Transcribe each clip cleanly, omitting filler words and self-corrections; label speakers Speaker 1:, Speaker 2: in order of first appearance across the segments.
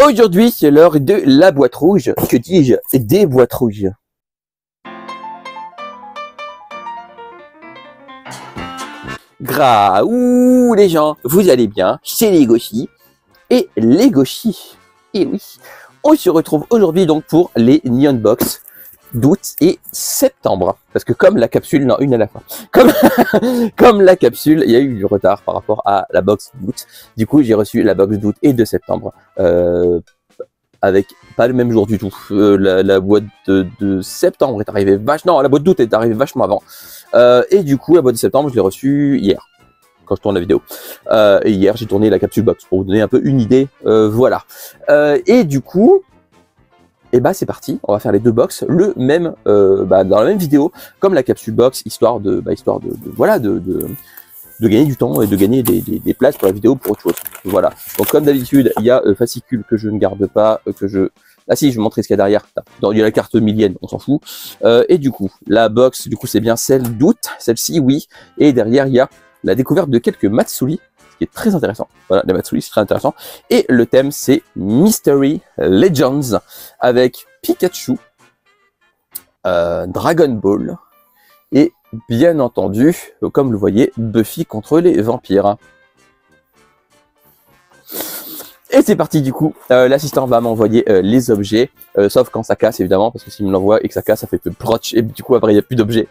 Speaker 1: Aujourd'hui, c'est l'heure de la boîte rouge. Que dis-je? Des boîtes rouges. Ouh les gens, vous allez bien? C'est les Goshi. Et les Goshi. Et oui, on se retrouve aujourd'hui donc pour les Neon Box d'août et septembre. Parce que comme la capsule, non, une à la fois. Comme la capsule, il y a eu du retard par rapport à la box d'août. Du coup, j'ai reçu la box d'août et de septembre. Avec pas le même jour du tout. La boîte de septembre est arrivée vachement... Non, la boîte d'août est arrivée vachement avant. Et du coup, la boîte de septembre, je l'ai reçue hier, quand je tourne la vidéo. Et hier, j'ai tourné la capsule box, pour vous donner un peu une idée. Voilà. Et du coup, et bah c'est parti, on va faire les deux box, le même, dans la même vidéo, comme la capsule box, histoire de gagner du temps et de gagner des places pour la vidéo pour autre chose. Voilà. Donc comme d'habitude, il y a fascicule que je ne garde pas, Ah si, je vais vous montrer ce qu'il y a derrière. Il y a la carte millienne, on s'en fout. Et du coup, la box, du coup, c'est bien celle d'août, celle-ci, oui. Et derrière, il y a la découverte de quelques Matsuri, ce qui est très intéressant. Voilà, les Matsuri, c'est très intéressant. Et le thème, c'est Mystery Legends, avec Pikachu, Dragon Ball, et bien entendu, comme vous le voyez, Buffy contre les vampires. Et c'est parti du coup, l'assistant va m'envoyer les objets, sauf quand ça casse évidemment, parce que s'il me l'envoie et que ça casse, ça fait peu proche, et du coup après il n'y a plus d'objets.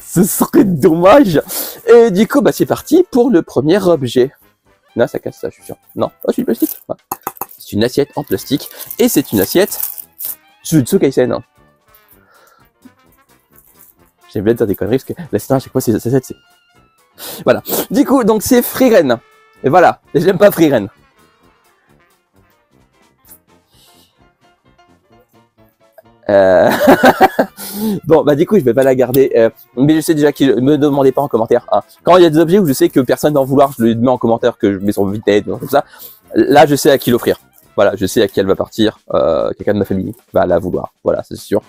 Speaker 1: Ce serait dommage. Et du coup, c'est parti pour le premier objet. Là, ça casse ça, je suis sûr. Non, c'est du plastique. Ouais. C'est une assiette en plastique, et c'est une assiette Jujutsu Kaisen. J'aime bien dire des conneries, parce que l'assistant à chaque fois, c'est... Voilà. Du coup, donc c'est Frieren. Et voilà, j'aime pas Frieren. Bon, du coup, je vais pas la garder. Mais je sais déjà qu'il me demandez pas en commentaire. Hein. Quand il y a des objets où je sais que personne va en vouloir, je le mets en commentaire que je mets sur Vinted ou comme ça. Là, je sais à qui l'offrir. Voilà, je sais à qui elle va partir. Quelqu'un de ma famille va la vouloir. Voilà, c'est sûr.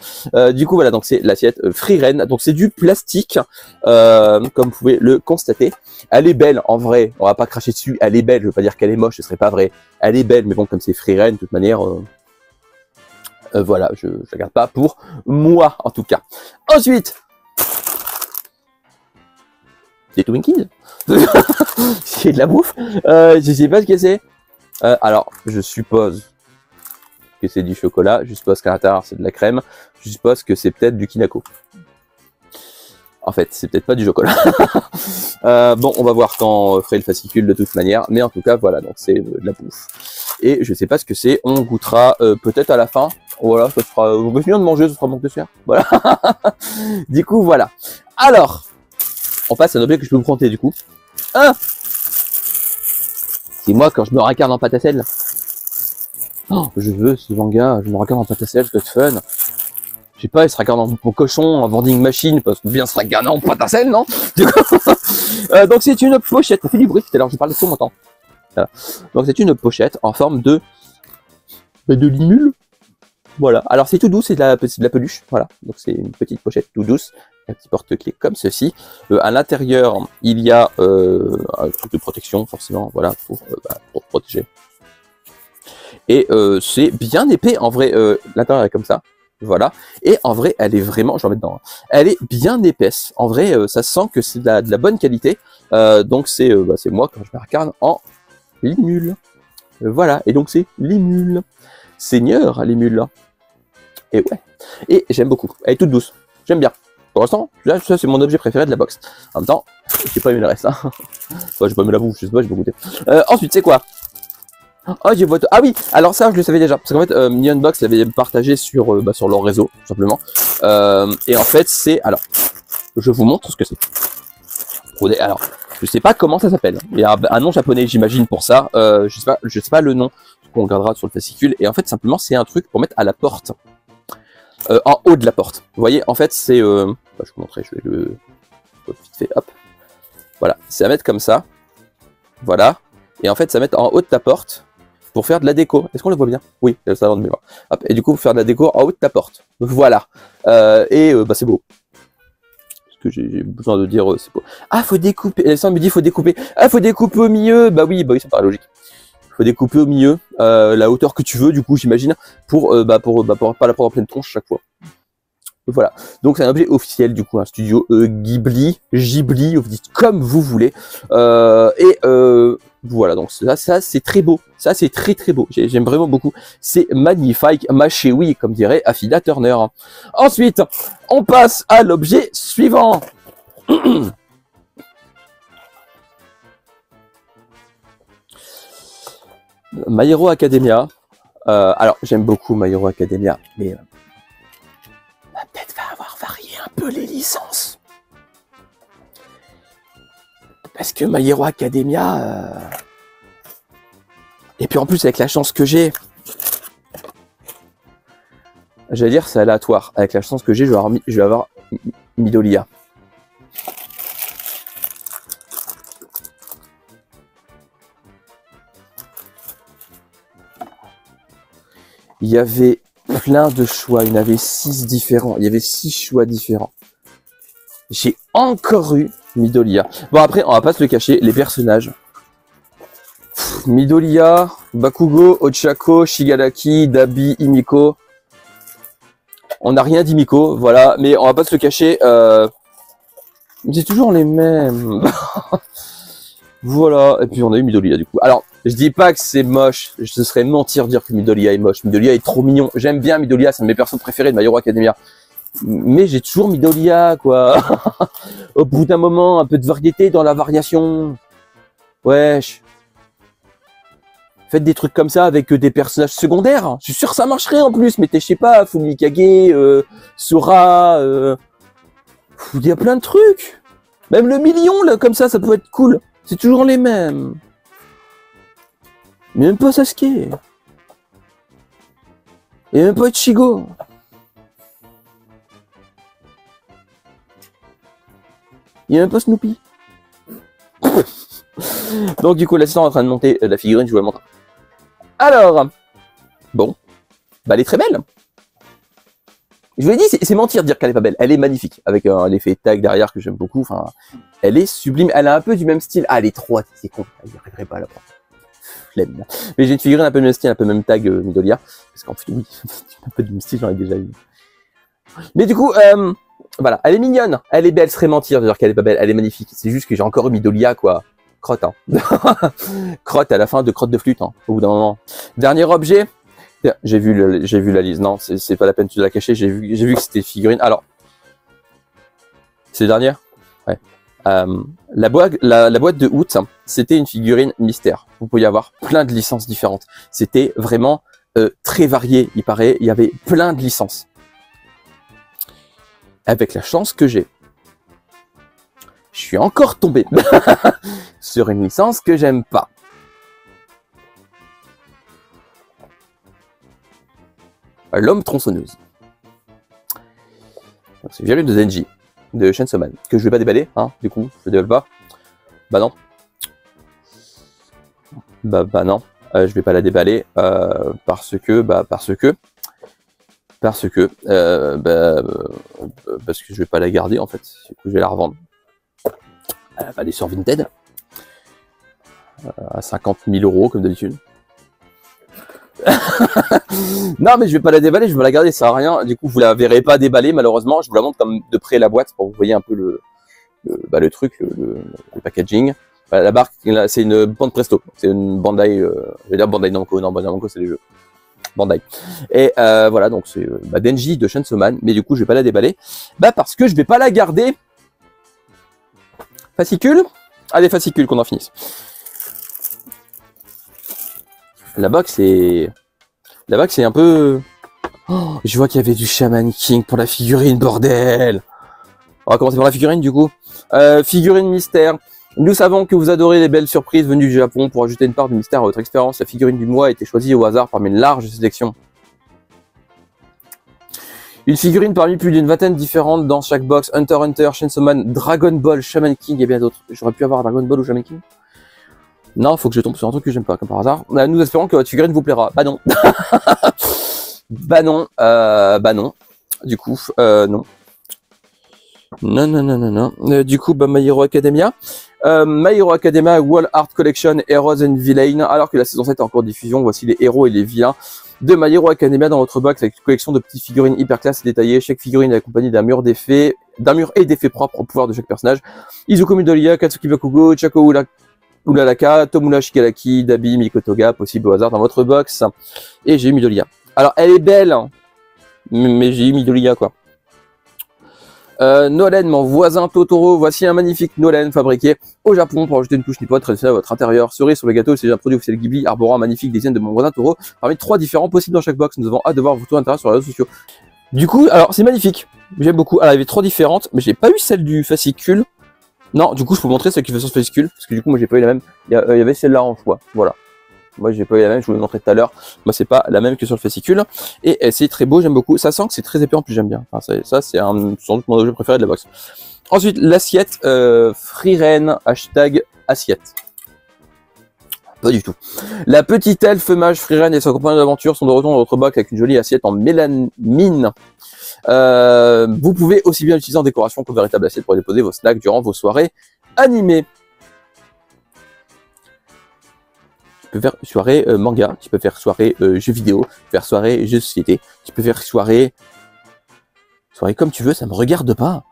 Speaker 1: Du coup, voilà, donc c'est l'assiette Frieren. Donc c'est du plastique, comme vous pouvez le constater. Elle est belle, en vrai. On va pas cracher dessus. Elle est belle. Je veux pas dire qu'elle est moche, ce serait pas vrai. Elle est belle, mais bon, comme c'est Frieren, de toute manière, voilà, je la garde pas pour moi, en tout cas. Ensuite, des Twinkies. C'est de la bouffe. Je sais pas ce que c'est. Alors, je suppose que c'est du chocolat, je suppose qu'à l'intérieur c'est de la crème, je suppose que c'est peut-être du Kinako. En fait, c'est peut-être pas du chocolat. Bon, on va voir quand on ferait le fascicule de toute manière, mais en tout cas, voilà, donc c'est de la bouffe. Et je sais pas ce que c'est, on goûtera peut-être à la fin. Voilà, ça sera... On va finir de manger, ce sera manque de chair. Voilà. Du coup, voilà. Alors, on passe à un objet que je peux vous présenter du coup. C'est moi quand je me racarde en pâte à sel. Oh, je veux ce manga, je me racarde en pâte à sel, c'est fun. Je sais pas, il se racarde en cochon, en vending machine, parce que bien se racarder en pâte à sel, non? Donc c'est une pochette, ça fait du bruit tout à l'heure, je parle sur mon temps. Voilà. Donc c'est une pochette en forme de limule. Voilà, alors c'est tout doux, c'est de la peluche, voilà. Donc c'est une petite pochette tout douce, un petit porte-clés comme ceci. À l'intérieur, il y a un truc de protection, forcément, voilà, pour protéger. Et c'est bien épais, en vrai, l'intérieur est comme ça, voilà. Et en vrai, elle est vraiment, je vais en mettre dedans, elle est bien épaisse. En vrai, ça sent que c'est de la bonne qualité. Donc c'est moi quand je me regarde en limule. Voilà, et donc c'est limule. Seigneur, limule. Et ouais, et j'aime beaucoup. Elle est toute douce, j'aime bien. Pour l'instant, là, ça c'est mon objet préféré de la box. En même temps, j'ai pas aimé le reste. Hein. Enfin, j'ai pas aimé la bouffe, je sais pas, j'ai pas goûté. Ensuite, c'est quoi? Oh, j'ai votre... Ah oui, alors ça, je le savais déjà. Parce qu'en fait, Neon Box l'avait partagé sur leur réseau, tout simplement. Et en fait, c'est... Alors, je vous montre ce que c'est. Alors, je sais pas comment ça s'appelle. Il y a un nom japonais, j'imagine, pour ça. Je sais pas le nom qu'on regardera sur le fascicule. Et en fait, simplement, c'est un truc pour mettre à la porte. En haut de la porte. Vous voyez, en fait, c'est... je vais vous montrer, je vais le... Vite fait, hop. Voilà, c'est à mettre comme ça. Voilà. Et en fait, ça met en haut de ta porte pour faire de la déco. Est-ce qu'on le voit bien? Oui, ça va de mémoire. Hop. Et du coup, pour faire de la déco en haut de ta porte. Voilà. C'est beau. Parce que j'ai besoin de dire, c'est beau. Ah, faut découper. Ça me dit, faut découper. Ah, faut découper au milieu. Bah oui, ça paraît logique. faut découper au milieu, la hauteur que tu veux, du coup, j'imagine, pour pas la prendre en pleine tronche chaque fois. Voilà, donc c'est un objet officiel du coup, un studio Ghibli, vous dites comme vous voulez, voilà, donc ça c'est très beau, ça c'est très beau, j'aime vraiment beaucoup, c'est magnifique, oui, comme dirait Affida Turner. Ensuite, on passe à l'objet suivant. My Hero Academia. Alors j'aime beaucoup My Hero Academia, mais peut-être va avoir varié un peu les licences. Parce que My Hero Academia... Et puis en plus, avec la chance que j'ai... J'allais dire, c'est aléatoire. Avec la chance que j'ai, je vais avoir Midoriya. Il y avait plein de choix, il y en avait 6 différents, il y avait 6 choix différents. J'ai encore eu Midoriya. Bon après, on va pas se le cacher, les personnages. Midoriya, Bakugo, Ochako, Shigaraki, Dabi, Himiko. On n'a rien d'Himiko, voilà, mais on va pas se le cacher, c'est toujours les mêmes. Voilà, et puis on a eu Midoriya du coup. Alors, je dis pas que c'est moche, ce serait mentir dire que Midoriya est moche. Midoriya est trop mignon. J'aime bien Midoriya, c'est un de mes persos préférés de My Hero Academia. Mais j'ai toujours Midoriya, quoi. Au bout d'un moment, un peu de variété dans la variation. Wesh. Faites des trucs comme ça avec des personnages secondaires. Je suis sûr que ça marcherait en plus. Mettez, je sais pas, Fumikage, Sora. Il y a plein de trucs. Même le million, là, comme ça peut être cool. C'est toujours les mêmes. Mais même pas Sasuke. Et même pas Ichigo. Il y a même pas Snoopy. Donc du coup, l'assistant est en train de monter la figurine, je vous la montre. Alors, bon, bah elle est très belle. Je vous l'ai dit, c'est mentir de dire qu'elle est pas belle. Elle est magnifique, avec l'effet tag derrière que j'aime beaucoup. Enfin, elle est sublime. Elle a un peu du même style. Ah, elle est trop, c'est con. Elle n'y arriverait pas à la prendre. Flemme. Mais j'ai une figurine un peu de même style, un peu même tag Midoriya. Parce qu'en fait, oui, un peu du même style, j'en ai déjà eu. Mais du coup, voilà, elle est mignonne. Elle est belle, serait mentir de dire qu'elle est pas belle. Elle est magnifique. C'est juste que j'ai encore eu Midoriya, quoi. Crotte, hein. Crotte à la fin de crotte de flûte, hein, au bout d'un moment. Dernier objet. J'ai vu la liste. Non, c'est pas la peine de la cacher. J'ai vu que c'était figurine. Alors, c'est le dernier. Ouais. La boîte de août, c'était une figurine mystère. Vous pouvez y avoir plein de licences différentes. C'était vraiment très varié. Il paraît, il y avait plein de licences. Avec la chance que j'ai, je suis encore tombé sur une licence que j'aime pas. L'homme tronçonneuse. C'est figurine de Denji, de Chainsaw Man, que je vais pas déballer, hein, du coup, je déballe pas. Bah non. Bah non, je vais pas la déballer, parce que parce que je vais pas la garder en fait, du coup je vais la revendre. Elle va aller sur Vinted, à 50 000 € comme d'habitude. Non mais je vais pas la déballer, je vais la garder, ça sert à rien. Du coup vous la verrez pas déballer malheureusement. Je vous la montre comme de près la boîte pour que vous voyez un peu le truc, le packaging. La barque, c'est une bande Presto, c'est une Bandai, je vais dire Bandai Namco, non Bandai Namco c'est les jeux. Bandai. Et voilà, donc c'est Denji de Chainsaw Man, mais du coup je vais pas la déballer, parce que je vais pas la garder. Fascicule. Allez, fascicule qu'on en finisse. La box c'est un peu... Oh, je vois qu'il y avait du Shaman King pour la figurine, bordel. On va commencer par la figurine du coup. Figurine mystère. Nous savons que vous adorez les belles surprises venues du Japon. Pour ajouter une part de mystère à votre expérience, la figurine du mois a été choisie au hasard parmi une large sélection. Une figurine parmi plus d'une vingtaine différentes dans chaque box. Hunter x Hunter, Chainsaw Man, Dragon Ball, Shaman King et bien d'autres. J'aurais pu avoir Dragon Ball ou Shaman King? Non, faut que je tombe sur un truc que j'aime pas, comme par hasard. Nous espérons que votre figurine vous plaira. Bah non. Bah non. Du coup, non. Non, non, non, non, non. Du coup, bah, My Hero Academia. My Hero Academia Wall Art Collection Heroes and Villains. Alors que la saison 7 est en cours de diffusion, voici les héros et les vilains de My Hero Academia dans votre box avec une collection de petites figurines hyper classe et détaillées. Chaque figurine est accompagnée d'un mur d'effets, et d'effets propres au pouvoir de chaque personnage. Izuku Midoriya, Katsuki Bakugo, Chako Ulalaka, Tomura Shigaraki, Dabi, Mikotoga, possible au hasard dans votre box. Et j'ai eu Midoriya. Alors, elle est belle, hein, mais j'ai eu Midoriya, quoi. Nolen, mon voisin Totoro, voici un magnifique Nolen fabriqué au Japon pour ajouter une touche nippone traditionnelle à votre intérieur. Cerise sur le gâteau, c'est un produit officiel Ghibli arborant un magnifique design de mon voisin Totoro parmi 3 différents possibles dans chaque box. Nous avons hâte de voir vos photos à l'intérieur sur les réseaux sociaux. Du coup, alors c'est magnifique, j'aime beaucoup. Alors il y avait 3 différentes, mais j'ai pas eu celle du fascicule. Non, du coup je peux vous montrer celle qui fait sur ce fascicule, parce que du coup moi j'ai pas eu la même. Il y avait celle-là en choix, voilà. Moi j'ai pas eu la même, je vous l'ai montré tout à l'heure. Moi c'est pas la même que sur le fascicule. Et c'est très beau, j'aime beaucoup. Ça sent que c'est très épais en plus, j'aime bien. Enfin, ça c'est sans doute mon objet préféré de la box. Ensuite l'assiette Freeren #assiette. Pas du tout. La petite elfe mage Freeren et son compagnon d'aventure sont de retour dans votre box avec une jolie assiette en mélamine. Vous pouvez aussi bien l'utiliser en décoration que véritable assiette pour déposer vos snacks durant vos soirées animées. Tu peux faire soirée manga, tu peux faire soirée jeux vidéo, faire soirée jeux de société, tu peux faire soirée comme tu veux, ça me regarde pas.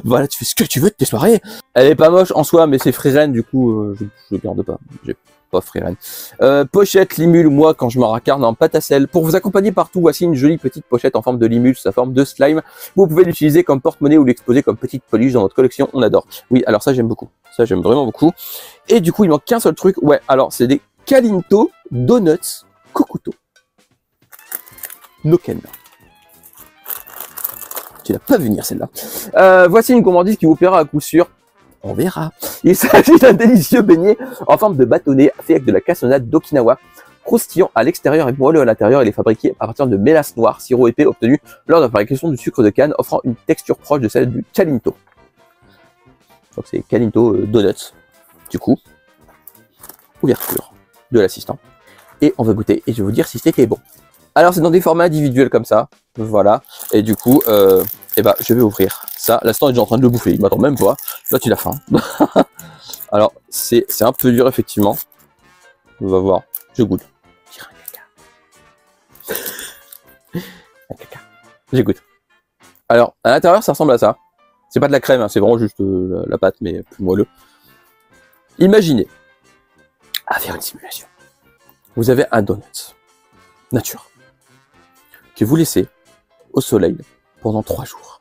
Speaker 1: Voilà, tu fais ce que tu veux de tes soirées. Elle est pas moche en soi, mais c'est Freeren, du coup, je garde pas. J'ai pas Freeren. Pochette Limule, moi, quand je me racarne en pâte à sel. Pour vous accompagner partout, voici une jolie petite pochette en forme de limule, sa forme de slime. Vous pouvez l'utiliser comme porte-monnaie ou l'exposer comme petite peluche dans votre collection, on adore. Oui, alors ça, j'aime beaucoup. Ça, j'aime vraiment beaucoup. Et du coup, il manque qu'un seul truc. Ouais, alors, c'est des Kalinto Donuts Kokuto. Noken. Tu l'as pas vu venir celle-là. Voici une gourmandise qui vous plaira à coup sûr. On verra. Il s'agit d'un délicieux beignet en forme de bâtonnet fait avec de la cassonade d'Okinawa. Croustillant à l'extérieur et moelleux à l'intérieur, il est fabriqué à partir de mélasse noire, sirop épais obtenu lors de la fabrication du sucre de canne, offrant une texture proche de celle du Kalinto. Donc c'est Kalinto Donuts. Du coup, ouverture de l'assistant. Et on va goûter et je vais vous dire si c'était bon. Alors c'est dans des formats individuels comme ça, voilà. Et du coup, je vais ouvrir ça. L'instant il est déjà en train de le bouffer, il m'attend même pas. Là tu l'as faim. Alors c'est un peu dur effectivement. On va voir, je goûte. Un caca. Je goûte. Alors à l'intérieur ça ressemble à ça. C'est pas de la crème, hein, c'est vraiment juste la pâte mais plus moelleux. Imaginez, à faire une simulation. Vous avez un donut nature que vous laissez au soleil pendant 3 jours.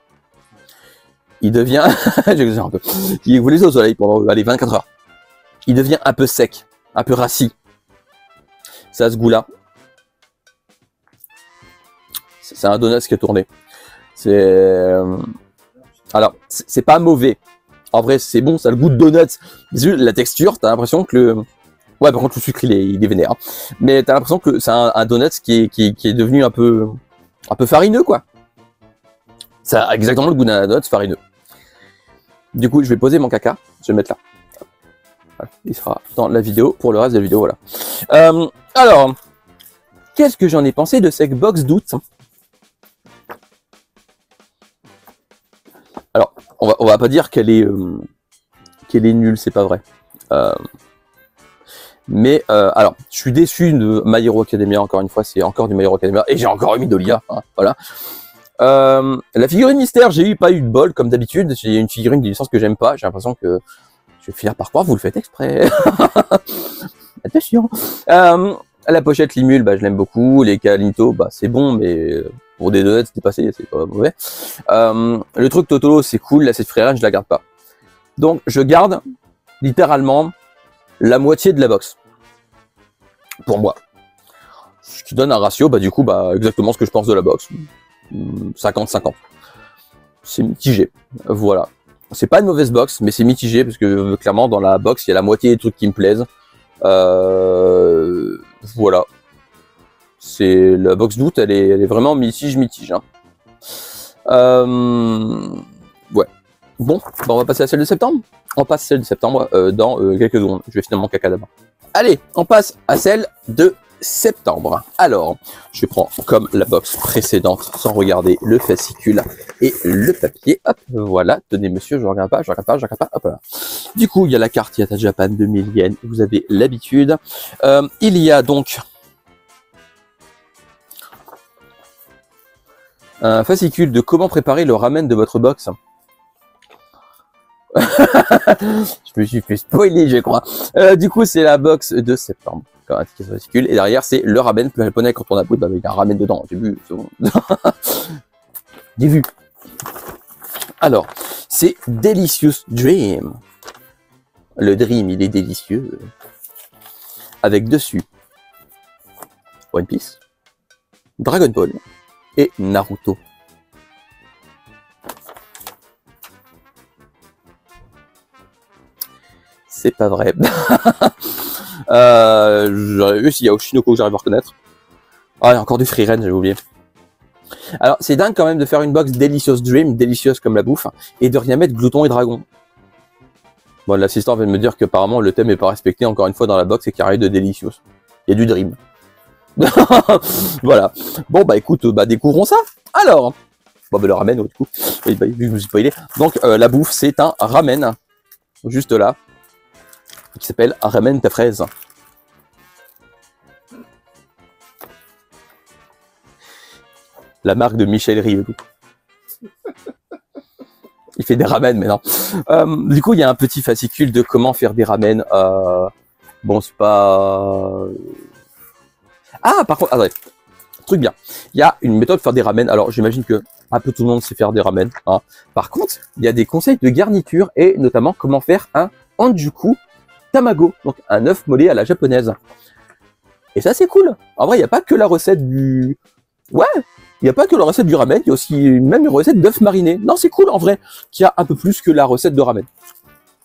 Speaker 1: Il devient, j'exagère un peu, vous laissez au soleil pendant, allez, 24 heures. Il devient un peu sec, un peu rassis. Ça a ce goût-là. C'est un donut qui est tourné. Alors, c'est pas mauvais. En vrai, c'est bon, ça a le goût de donut. La texture, t'as l'impression que le... Ouais, par contre, le sucre, il est vénère. Mais t'as l'impression que c'est un donut qui est devenu un peu farineux, quoi. Ça a exactement le goût d'un donut farineux. Du coup, je vais poser mon caca. Je vais le mettre là. Voilà. Il sera dans la vidéo pour le reste de la vidéo, voilà. Alors, qu'est-ce que j'en ai pensé de cette box d'août? Alors, on va pas dire qu'elle est nulle, c'est pas vrai. Mais alors, je suis déçu de My Hero Academia, encore une fois, c'est encore du My Hero Academia, et j'ai encore eu Midoriya, hein, voilà. La figurine mystère, pas eu de bol, comme d'habitude, j'ai une figurine de licence que j'aime pas, j'ai l'impression que je vais finir par croire, vous le faites exprès. Attention. La pochette Limule, je l'aime beaucoup, les Kalinto, c'est bon, mais pour des donuts dépassés, c'est pas mauvais. Le truc Totoro, c'est cool, là, cette Freeren, je la garde pas. Donc, je garde, littéralement, la moitié de la box. Pour moi. Ce qui donne un ratio, du coup, exactement ce que je pense de la box. 50-50. C'est mitigé. Voilà. C'est pas une mauvaise box, mais c'est mitigé, parce que clairement, dans la box, il y a la moitié des trucs qui me plaisent. Voilà. C'est la box d'août, elle est vraiment mitige. Hein. Ouais. Bon, on va passer à celle de septembre. On passe à celle de septembre dans quelques secondes. Je vais finalement caca d'abord. Allez, on passe à celle de septembre. Alors, je prends comme la box précédente, sans regarder le fascicule et le papier. Hop, voilà. Tenez, monsieur, je regarde pas. Hop là. Du coup, il y a la carte Yata Japan 2000 yens. Vous avez l'habitude. Il y a donc un fascicule de comment préparer le ramen de votre box. Je me suis fait spoiler, je crois. Du coup, c'est la box de septembre. Un ticket fascicule. Et derrière, c'est le ramen plus japonais. Quand on a bah, il y a un ramen dedans. J'ai vu, c'est bon. J'ai vu. Alors, c'est Delicious Dream. Le Dream, il est délicieux. Avec dessus One Piece, Dragon Ball et Naruto. C'est pas vrai. J'aurais vu s'il y a Oshinoko que j'arrive à reconnaître. Ah, il y a encore du Freeren, j'avais oublié. Alors, c'est dingue quand même de faire une box Delicious Dream, délicieuse comme la bouffe, et de rien mettre Glouton et Dragon. Bon, l'assistant vient de me dire qu'apparemment le thème n'est pas respecté encore une fois dans la box et qu'il y a rien de Delicious. Il y a du Dream. Voilà. Bon, bah écoute, bah découvrons ça. Alors, bon, bah le ramen, du coup, oui, bah, vu que je me suis spoilé. Donc, la bouffe, c'est un ramen, juste là, qui s'appelle ramen ta fraise. La marque de Michel Rieux. Il fait des ramen maintenant. Du coup, il y a un petit fascicule de comment faire des ramen. Bon, c'est pas... Ah, par contre, attendez. Truc bien. Il y a une méthode de faire des ramen. Alors, j'imagine que un peu tout le monde sait faire des ramen. Hein. Par contre, il y a des conseils de garniture et notamment comment faire un anjuku tamago. Donc, un œuf mollet à la japonaise. Et ça, c'est cool. En vrai, il n'y a pas que la recette du... Ouais, il n'y a pas que la recette du ramen, il y a aussi même une recette d'œuf mariné. Non, c'est cool en vrai, qu'il y a un peu plus que la recette de ramen.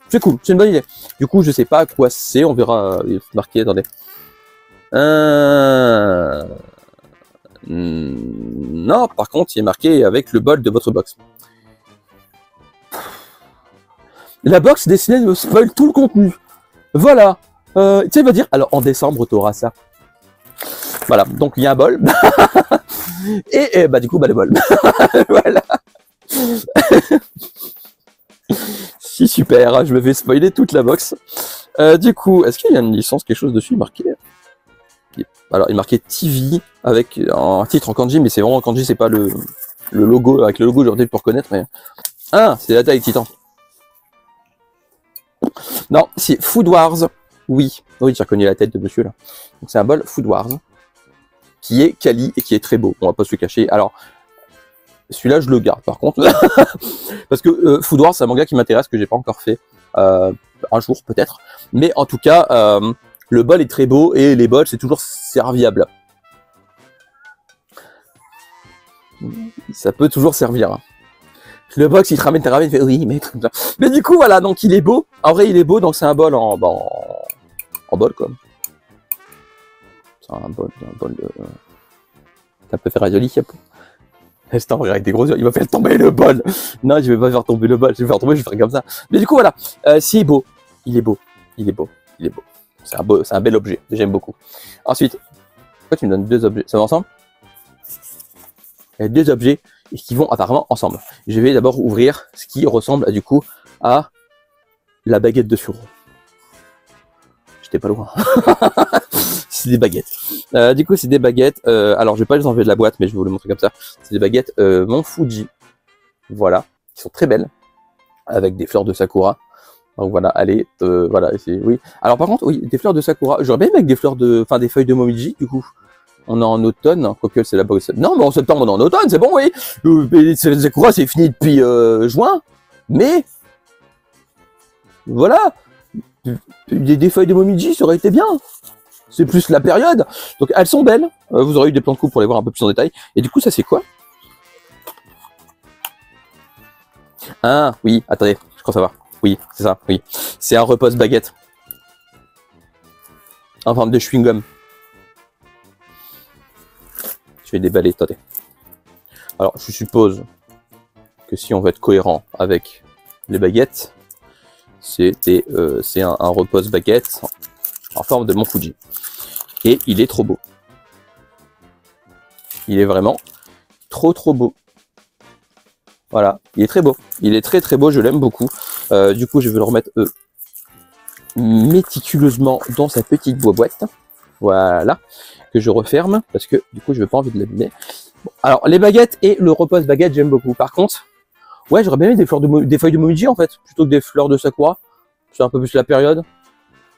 Speaker 1: C'est cool, c'est une bonne idée. Du coup, je sais pas à quoi c'est, on verra. Il faut marquer, attendez. Non, par contre, il est marqué avec le bol de votre box. La box dessinée me spoil tout le contenu. Voilà. Tu sais, il va dire, alors en décembre, tu auras ça. Voilà, donc il y a un bol. et bah du coup, bah le bol. Voilà. Si, super, je me vais spoiler toute la box. Du coup, est-ce qu'il y a une licence, quelque chose dessus marqué? Alors, il est marqué TV avec un titre en kanji, mais c'est vraiment en kanji, c'est pas le logo. Avec le logo, j'aurais peut-être pour reconnaître, mais... Ah, c'est la taille Titan. Non, c'est Food Wars. Oui, oui, j'ai reconnu la tête de monsieur, là. Donc, c'est un bol Food Wars, qui est quali et qui est très beau. On va pas se le cacher. Alors, celui-là, je le garde, par contre. Parce que Food Wars, c'est un manga qui m'intéresse, que j'ai pas encore fait. Un jour, peut-être. Mais en tout cas... le bol est très beau et les bols, c'est toujours serviable. Ça peut toujours servir. Le box, il te ramène ta ramen, il fait oui, mais comme ça. Mais du coup, voilà, donc il est beau. En vrai, il est beau, donc c'est un bol en bol, quoi. C'est un bol de... Ça peut faire joli. Instant, avec des gros yeux, il va faire tomber le bol. Non, je vais pas faire tomber le bol, je vais faire tomber, je vais faire comme ça. Mais du coup, voilà. Si il est beau, il est beau, il est beau, il est beau. C'est un bel objet, j'aime beaucoup. Ensuite, pourquoi tu me donnes deux objets? Ça va ensemble? Il y a deux objets qui vont apparemment ensemble. Je vais d'abord ouvrir ce qui ressemble du coup à la baguette de Suro. J'étais pas loin. C'est des baguettes. Du coup, c'est des baguettes. Alors, je vais pas les enlever de la boîte, mais je vais vous le montrer comme ça. C'est des baguettes Mont Fuji. Voilà, qui sont très belles, avec des fleurs de sakura. Donc voilà, allez, voilà, oui. Alors par contre, oui, des fleurs de sakura. J'aurais bien aimé avec des fleurs des feuilles de momiji, du coup. On est en automne, hein, quoique c'est la box. Non, mais en septembre, on est en automne, c'est bon, oui. Les sakura, c'est fini depuis juin. Mais, voilà. Des feuilles de momiji, ça aurait été bien. C'est plus la période. Donc elles sont belles. Vous aurez eu des plans de coupe pour les voir un peu plus en détail. Et du coup, ça c'est quoi? Ah, oui, attendez, je crois savoir. Oui, c'est ça, oui. C'est un repose baguette. En forme de chewing-gum. Je vais déballer, attendez. Alors, je suppose que si on veut être cohérent avec les baguettes, c'est un repose baguette en forme de Mont Fuji. Et il est trop beau. Il est vraiment trop beau. Voilà, il est très beau. Il est très beau, je l'aime beaucoup. Du coup, je vais le remettre méticuleusement dans sa petite boîte. Voilà, que je referme parce que du coup, je n'ai pas envie de l'abîmer. Bon, alors, les baguettes et le repose baguette, j'aime beaucoup. Par contre, ouais, j'aurais bien mis des feuilles de momiji en fait, plutôt que des fleurs de sakura. C'est un peu plus la période.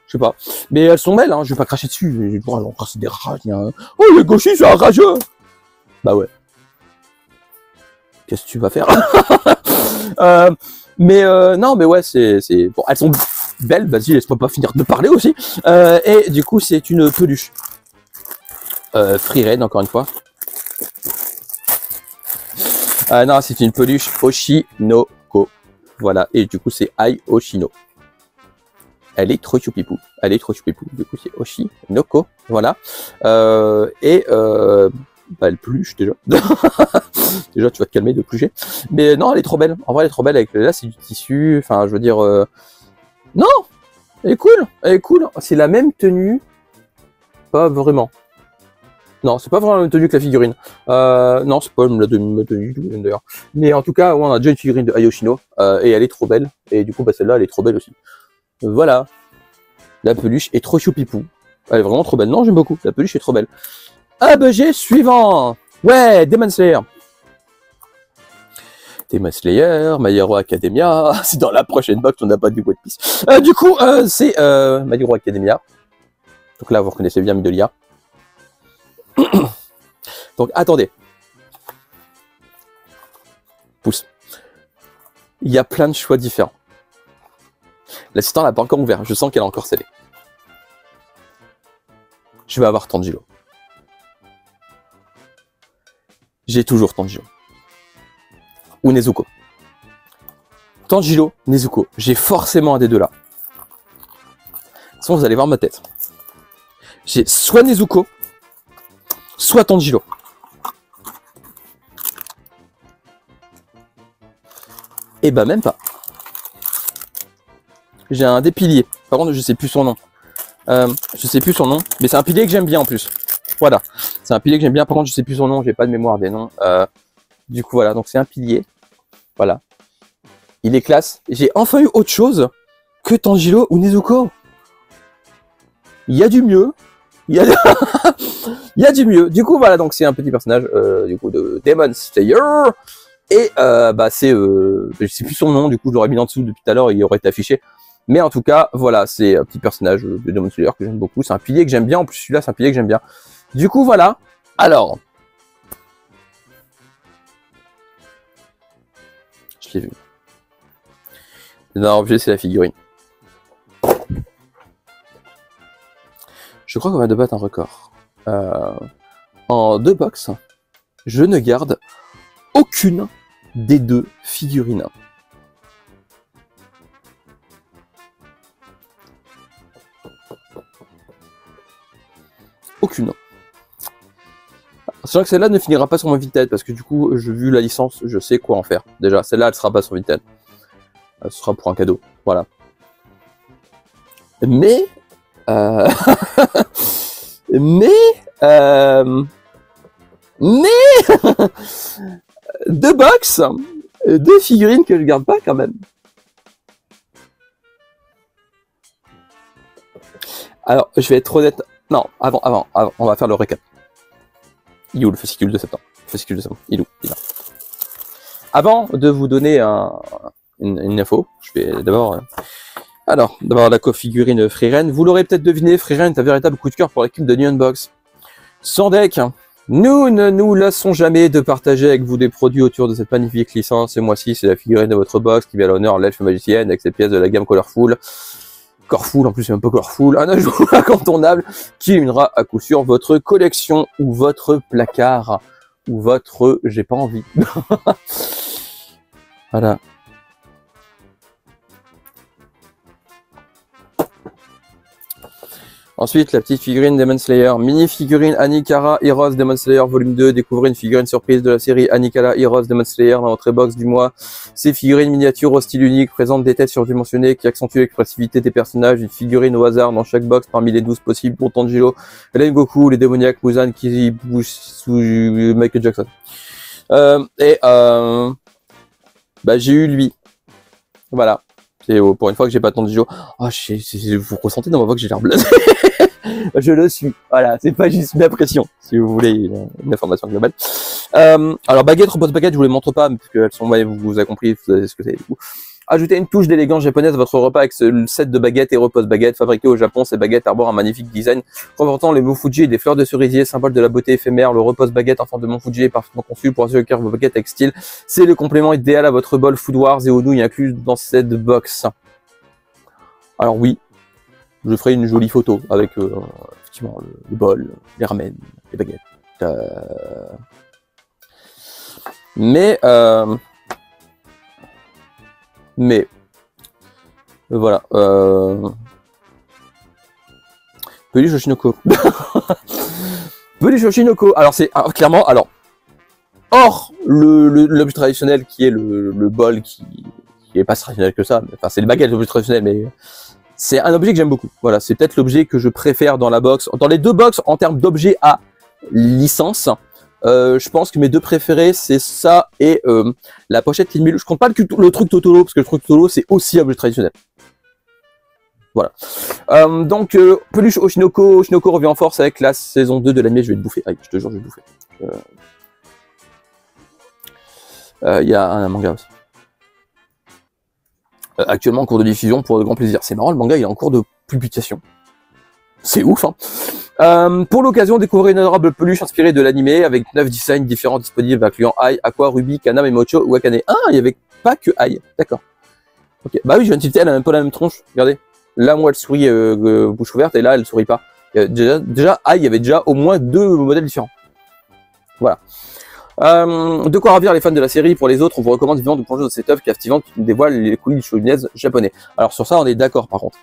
Speaker 1: Je sais pas. Mais elles sont belles, hein. Je vais pas cracher dessus. Bon, c'est des rats. Oh, le gauchiste, c'est un rageux. Bah ouais. Qu'est-ce que tu vas faire? Non, mais ouais, c'est bon. Elles sont belles. Vas-y, laisse-moi pas finir de parler aussi. Et du coup, c'est une peluche. Free Red, encore une fois. Non, c'est une peluche Oshinoko. Voilà. Et du coup, c'est Ai Oshino. Elle est trop choupipou. Elle est trop choupipou. Du coup, c'est Oshinoko. Voilà. Bah, elle pluche déjà. Déjà, tu vas te calmer de plucher. Mais non, elle est trop belle. En vrai, elle est trop belle. Avec là, c'est du tissu. Enfin, je veux dire. Non, elle est cool. Elle est cool. C'est la même tenue. Pas vraiment. Non, c'est pas vraiment la même tenue que la figurine. Non, c'est pas la tenue d'ailleurs. Mais en tout cas, ouais, on a déjà une figurine de Ai Oshino. Et elle est trop belle. Et du coup, bah, celle-là, elle est trop belle aussi. Voilà. La peluche est trop choupipou. Elle est vraiment trop belle. Non, j'aime beaucoup. La peluche est trop belle. ABG suivant. Ouais, Demon Slayer. Demon Slayer, My Hero Academia. C'est dans la prochaine box, on n'a pas du One Piece. Du coup, c'est My Hero Academia. Donc là, vous reconnaissez bien Midoriya. Donc, attendez. Pouce. Il y a plein de choix différents. L'assistant l'a pas encore ouvert. Je sens qu'elle est encore scellée. Je vais avoir Tanjiro. J'ai toujours Tanjiro. Ou Nezuko. Tanjiro, Nezuko. J'ai forcément un des deux là. De toute façon, vous allez voir ma tête. J'ai soit Nezuko, soit Tanjiro. Et bah même pas. J'ai un des piliers. Par contre, je sais plus son nom. Je sais plus son nom, mais c'est un pilier que j'aime bien en plus. Voilà, c'est un pilier que j'aime bien. Par contre, je sais plus son nom, j'ai pas de mémoire des noms. Du coup, voilà, donc c'est un pilier. Voilà. Il est classe. J'ai enfin eu autre chose que Tanjiro ou Nezuko. Il y a du mieux. Il y a du mieux. Du coup, voilà, donc c'est un petit personnage du coup de Demon Slayer. Et bah c'est, je sais plus son nom. Du coup, je l'aurais mis en dessous depuis tout à l'heure, il aurait été affiché. Mais en tout cas, voilà, c'est un petit personnage de Demon Slayer que j'aime beaucoup. C'est un pilier que j'aime bien. En plus, celui-là, c'est un pilier que j'aime bien. Du coup, voilà. Alors, je l'ai vu. Le dernier objet, c'est la figurine. Je crois qu'on va de battre un record. En 2 box, je ne garde aucune des 2 figurines. Aucune. Sachant que celle-là ne finira pas sur mon Vinted, parce que du coup, vu la licence, je sais quoi en faire. Déjà, celle-là, elle sera pas sur Vinted. Elle sera pour un cadeau. Voilà. Mais... mais 2 box, 2 figurines que je garde pas quand même. Alors, je vais être honnête. Non, avant, on va faire le récap. Il est où le fascicule de septembre? Le fascicule de septembre, il est où? Il est là. Avant de vous donner une info, je vais d'abord... Alors, d'abord la co-figurine Frieren. Vous l'aurez peut-être deviné, Frieren est un véritable coup de cœur pour l'équipe de New Unbox. Sans deck, nous ne nous lassons jamais de partager avec vous des produits autour de cette magnifique licence. Ce mois-ci, c'est la figurine de votre box qui met à l'honneur l'elfe magicienne avec ses pièces de la gamme Colorful. Colorful, en plus c'est un peu Colorful, un ajout incontournable qui illuminera à coup sûr votre collection ou votre placard ou votre j'ai pas envie. Voilà. Ensuite, la petite figurine Demon Slayer. Mini figurine Anikara Heroes Demon Slayer volume 2. Découvrez une figurine surprise de la série Anikara Heroes Demon Slayer dans votre box du mois. Ces figurines miniatures au style unique présentent des têtes surdimensionnées qui accentuent l'expressivité des personnages. Une figurine au hasard dans chaque box parmi les 12 possibles pour Tanjiro, Goku, les démoniaques, Muzan, Kiri, Bush, Michael Jackson. Bah, j'ai eu lui. Voilà. C'est pour une fois que j'ai pas Tanjiro. Oh, vous ressentez dans ma voix que j'ai l'air blasé. Je le suis. Voilà, c'est pas juste ma pression, si vous voulez une information globale. Alors baguette, repose baguette, je vous les montre pas, parce qu'elles sont, ouais, vous avez compris, vous savez ce que c'est du coup. Ajoutez une touche d'élégance japonaise à votre repas avec ce set de baguettes et repose baguettes. Fabriqué au Japon, ces baguettes arborent un magnifique design représentant les mots Fuji et des fleurs de cerisier, symbole de la beauté éphémère. Le repose baguette en forme de mont Fuji est parfaitement conçu pour assurer vos baguettes avec style. C'est le complément idéal à votre bol Food Wars et aux nouilles inclus dans cette box. Alors oui, je ferai une jolie photo avec effectivement le bol, les ramen, les baguettes. Mais voilà. Peluche Oshinoko. Peluche Oshinoko. Alors c'est clairement, alors hors l'objet traditionnel qui est le bol qui est pas si traditionnel que ça. Enfin c'est les baguettes l'objet traditionnel, mais c'est un objet que j'aime beaucoup. Voilà, c'est peut-être l'objet que je préfère dans la box, dans les deux box en termes d'objets à licence. Je pense que mes deux préférés, c'est ça et la pochette Linmilu. Je compte pas le truc Totoro, parce que le truc Totoro, c'est aussi un objet traditionnel. Voilà. Donc, peluche Oshinoko. Oshinoko revient en force avec la saison 2 de l'anime. Je vais te bouffer. Aïe, je te jure, je vais te bouffer. Il y a un manga aussi. Actuellement en cours de diffusion pour de grand plaisir. C'est marrant, le manga il est en cours de publication. C'est ouf, hein. Pour l'occasion, découvrez une adorable peluche inspirée de l'animé avec 9 designs différents disponibles incluant Ai, Aqua, Ruby, Kana, Memocho ou Akane. Ah, il n'y avait pas que Ai. D'accord. Ok. Bah oui, je viens de tilter, elle a même pas la même tronche. Regardez. Là, moi, elle sourit bouche ouverte et là, elle sourit pas. Déjà, Ai, il y avait déjà au moins 2 modèles différents. Voilà. De quoi ravir les fans de la série. Pour les autres, on vous recommande vivement de plonger dans cette œuvre captivante qui nous dévoile les coulisses du showbiz japonais. Alors sur ça, on est d'accord par contre.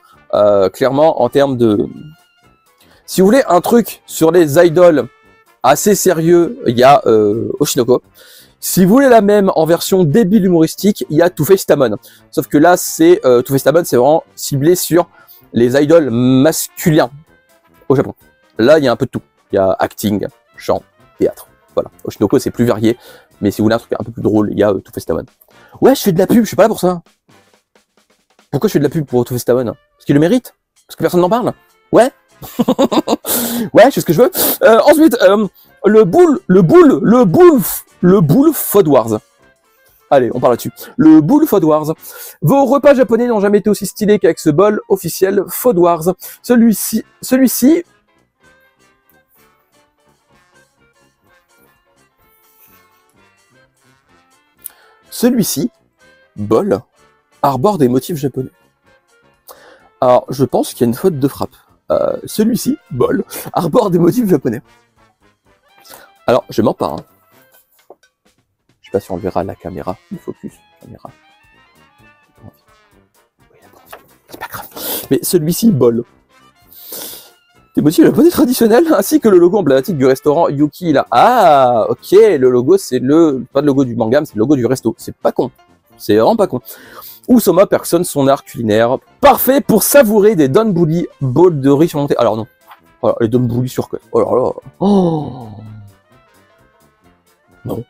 Speaker 1: Clairement, en termes de... Si vous voulez un truc sur les idoles assez sérieux, il y a Oshinoko. Si vous voulez la même en version débile humoristique, il y a Two Face Tamon. Sauf que là, c'est Two Face Tamon, c'est vraiment ciblé sur les idoles masculins au Japon. Là, il y a un peu de tout. Il y a acting, chant, théâtre. Voilà. Oshinoko, c'est plus varié. Mais si vous voulez un truc un peu plus drôle, il y a Two Face Tamon. Ouais, je fais de la pub, je suis pas là pour ça. Pourquoi je fais de la pub pour Two Face Tamon? Parce qu'il le mérite? Parce que personne n'en parle? Ouais. Ouais, je sais ce que je veux. Ensuite, le boule Food Wars. Allez, on parle là-dessus. Le boule Food Wars. Vos repas japonais n'ont jamais été aussi stylés qu'avec ce bol officiel Food Wars. Celui-ci, bol, arbore des motifs japonais. Alors, je pense qu'il y a une faute de frappe. Celui-ci, bol, arbore des motifs japonais. Alors, je mens pas. Hein. Je sais pas si on verra la caméra, le focus, caméra. C'est pas grave. Mais celui-ci, bol. Des motifs japonais traditionnels, ainsi que le logo emblématique du restaurant Yuki là. Ah, ok, le logo, c'est pas le logo du manga, mais c'est le logo du resto. C'est pas con. C'est vraiment pas con. Usoma personne son art culinaire. Parfait pour savourer des donburi, bol de riz surmonté. Alors non. Alors, les donburi sur quoi? Oh là là. Oh. Non.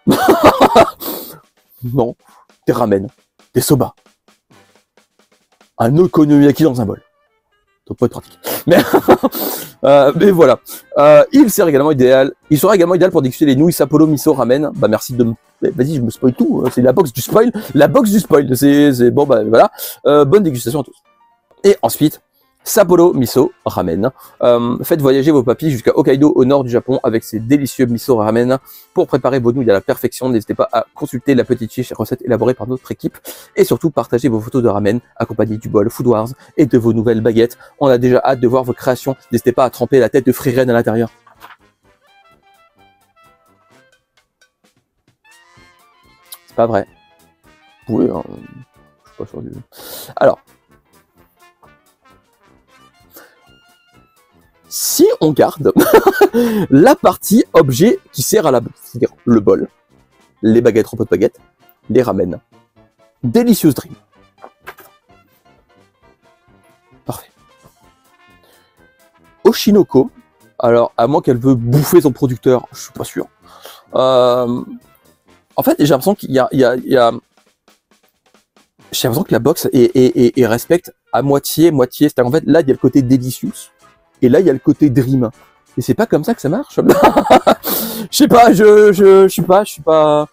Speaker 1: Non. Des ramen. Des soba. Un okonomiyaki dans un bol. Ça peut être pratique. Mais voilà. Il sera également idéal pour déguster les nouilles Sapporo miso ramen. Bah merci de me... Vas-y, je me spoil tout. C'est la box du spoil. La box du spoil. C'est bon, bah voilà. Bonne dégustation à tous. Et ensuite, Sapporo miso ramen. Faites voyager vos papilles jusqu'à Hokkaido au nord du Japon avec ces délicieux miso ramen. Pour préparer vos nouilles à la perfection, n'hésitez pas à consulter la petite fiche recette élaborée par notre équipe. Et surtout, partagez vos photos de ramen accompagnées du bol Food Wars et de vos nouvelles baguettes. On a déjà hâte de voir vos créations. N'hésitez pas à tremper la tête de Freeren à l'intérieur. C'est pas vrai. Vous pouvez, hein, je suis pas sûr du... Alors. Si on garde la partie objet qui sert à la bouffe, c'est-à-dire le bol, les baguettes, repos de baguettes, les ramen. Delicious Dream. Parfait. Oshinoko. Alors, à moins qu'elle veut bouffer son producteur, je suis pas sûr. En fait, j'ai l'impression qu'il y a... J'ai l'impression que la box est respecte à moitié. C'est-à-dire en fait, là, il y a le côté Delicious. Et là, il y a le côté Dream. Et c'est pas comme ça que ça marche. Je sais pas, je suis pas...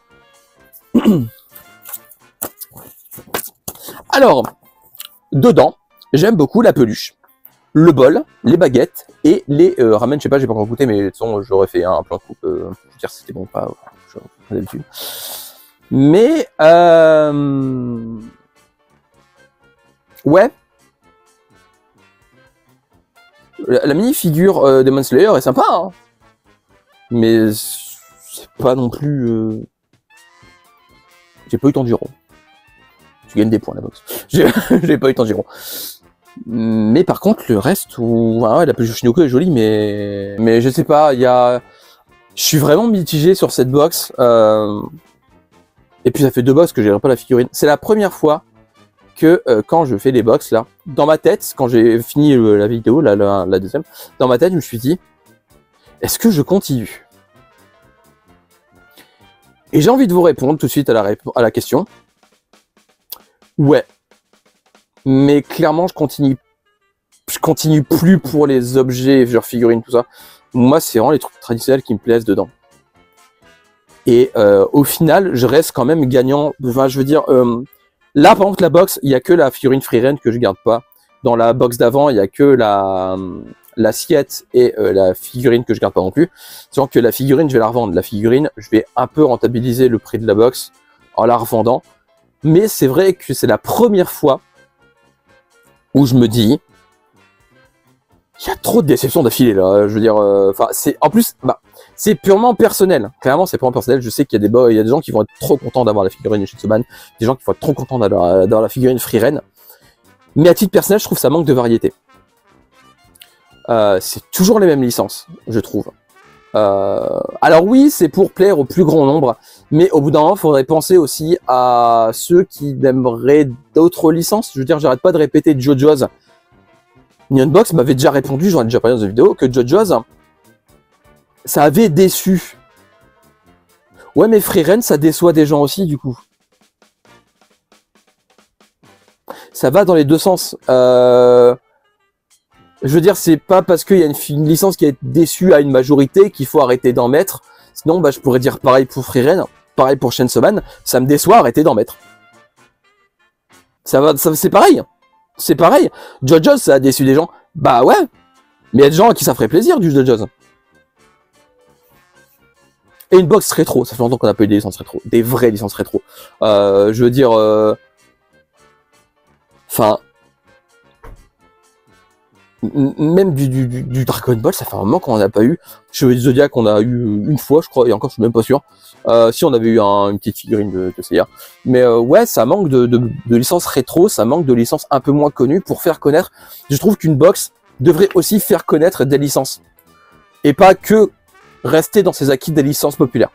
Speaker 1: Alors, dedans, j'aime beaucoup la peluche, le bol, les baguettes et les ramen. Je sais pas, j'ai pas encore goûté, mais de toute façon, j'aurais fait un plan de coupe. Je veux dire, c'était bon, pas d'habitude. Mais, ouais. La mini-figure Demon Slayer est sympa, hein. Mais c'est pas non plus... J'ai pas eu Tanjiro. Tu gagnes des points la box. J'ai pas eu Tanjiro. Mais par contre, le reste, ouais, la peluche Oshinoko est jolie, mais je sais pas, il y a... Je suis vraiment mitigé sur cette box. Et puis ça fait 2 box que j'ai pas la figurine. C'est la première fois que quand je fais les box là, dans ma tête, quand j'ai fini la vidéo, la deuxième, dans ma tête, je me suis dit, est-ce que je continue? Et j'ai envie de vous répondre tout de suite à la question. Ouais. Mais clairement, je continue plus pour les objets, genre figurines, tout ça. Moi, c'est vraiment les trucs traditionnels qui me plaisent dedans. Et au final, je reste quand même gagnant. Enfin, je veux dire, là, par exemple, la box, il y a que la figurine Frieren que je garde pas. Dans la box d'avant, il y a que l'assiette et la figurine que je garde pas non plus. Sachant que la figurine, je vais la revendre. La figurine, je vais un peu rentabiliser le prix de la box en la revendant. Mais c'est vrai que c'est la première fois où je me dis, il y a trop de déceptions d'affilée là. Je veux dire, enfin, c'est en plus, bah, c'est purement personnel. Clairement, c'est purement personnel. Je sais qu'il y a des gens qui vont être trop contents d'avoir la figurine Shinsoban, des gens qui vont être trop contents d'avoir la figurine Frieren. Mais à titre personnel, je trouve que ça manque de variété. C'est toujours les mêmes licences, je trouve. Alors oui, c'est pour plaire au plus grand nombre, mais au bout d'un moment, il faudrait penser aussi à ceux qui aimeraient d'autres licences. Je veux dire, j'arrête pas de répéter JoJo's. Neonbox m'avait déjà répondu, j'en ai déjà parlé dans une vidéo, que JoJo's, ça avait déçu. Ouais, mais Frieren, ça déçoit des gens aussi, du coup. Ça va dans les deux sens. Je veux dire, c'est pas parce qu'il y a une licence qui est déçue à une majorité qu'il faut arrêter d'en mettre. Sinon, bah, je pourrais dire pareil pour Frieren, pareil pour Chainsaw, ça me déçoit, arrêtez d'en mettre. Ça va, c'est pareil. C'est pareil. JoJo's, ça a déçu des gens. Bah ouais. Mais il y a des gens à qui ça ferait plaisir du JoJo's. Et une box rétro. Ça fait longtemps qu'on n'a pas eu des licences rétro. Des vraies licences rétro. Je veux dire... Enfin... Même du Dragon Ball, ça fait un moment qu'on n'en a pas eu. Chevalier du Zodiac, on a eu une fois, je crois, et encore, je suis même pas sûr. Si on avait eu une petite figurine de Seiya. Mais ouais, ça manque de licences rétro, ça manque de licences un peu moins connues pour faire connaître. Je trouve qu'une box devrait aussi faire connaître des licences. Et pas que rester dans ses acquis des licences populaires.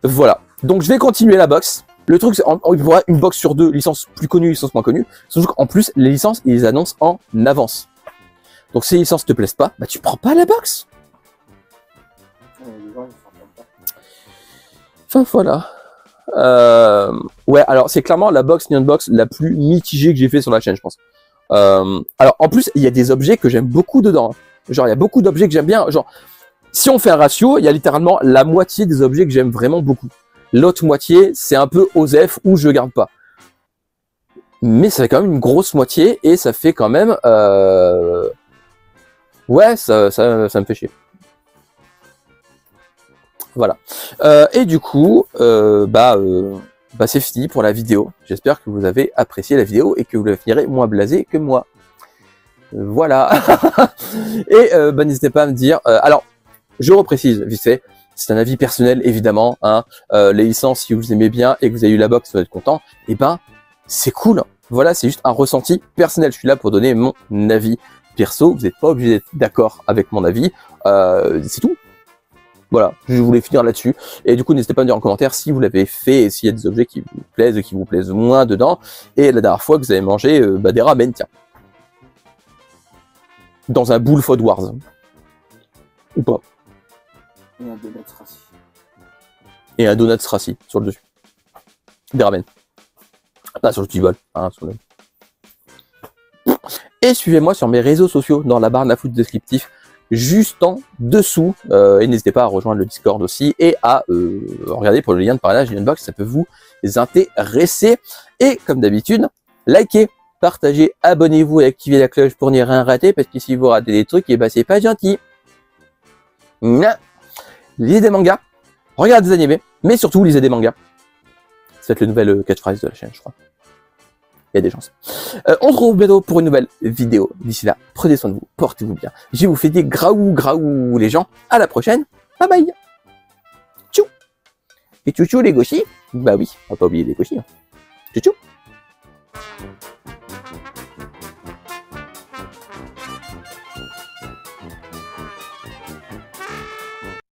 Speaker 1: Voilà. Donc je vais continuer la box. Le truc, c'est qu'il y aura une box sur 2, licences plus connues, licences moins connues. Surtout qu'en plus, les licences, ils les annoncent en avance. Donc si les licences te plaisent pas, bah tu prends pas la box. Enfin voilà. Ouais, alors c'est clairement la box Neon Box la plus mitigée que j'ai fait sur la chaîne, je pense. Alors en plus, il y a des objets que j'aime beaucoup dedans. Genre, il y a beaucoup d'objets que j'aime bien. Genre, si on fait un ratio, il y a littéralement la moitié des objets que j'aime vraiment beaucoup. L'autre moitié, c'est un peu OSEF ou je garde pas. Mais ça fait quand même une grosse moitié et ça fait quand même... Ouais, ça me fait chier. Voilà. Et du coup, c'est fini pour la vidéo. J'espère que vous avez apprécié la vidéo et que vous la finirez moins blasé que moi. Voilà. Et n'hésitez pas à me dire... alors, je reprécise vite fait. C'est un avis personnel, évidemment. Hein. Les licences, si vous aimez bien et que vous avez eu la box, vous êtes content, et ben, c'est cool. Voilà, c'est juste un ressenti personnel. Je suis là pour donner mon avis perso, vous n'êtes pas obligé d'être d'accord avec mon avis, c'est tout. Voilà, je voulais finir là-dessus. Et du coup, n'hésitez pas à me dire en commentaire si vous l'avez fait et s'il y a des objets qui vous plaisent moins dedans. Et la dernière fois que vous avez mangé des ramen, tiens. Dans un boule Food Wars. Ou pas.
Speaker 2: Et un donut rassis.
Speaker 1: Et un donut rassis sur le dessus. Des ramen. Pas sur le petit bol, hein, sur le... Et suivez-moi sur mes réseaux sociaux dans la barre d'infos descriptif juste en dessous. Et n'hésitez pas à rejoindre le Discord aussi et à regarder pour le lien de parrainage d'Unbox, ça peut vous intéresser. Et comme d'habitude, likez, partagez, abonnez-vous et activez la cloche pour n'y rien rater parce que si vous ratez des trucs, et ben c'est pas gentil. Lisez des mangas, regardez des animés, mais surtout lisez des mangas. C'est le nouvel catchphrase de la chaîne, je crois. Il y a des chances. On se retrouve bientôt pour une nouvelle vidéo. D'ici là, prenez soin de vous, portez-vous bien. Je vous fais des graou les gens. À la prochaine. Bye bye. Tchou. Et tchou les gauchis. Bah oui, on va pas oublier les gauchis. Hein. Tchou.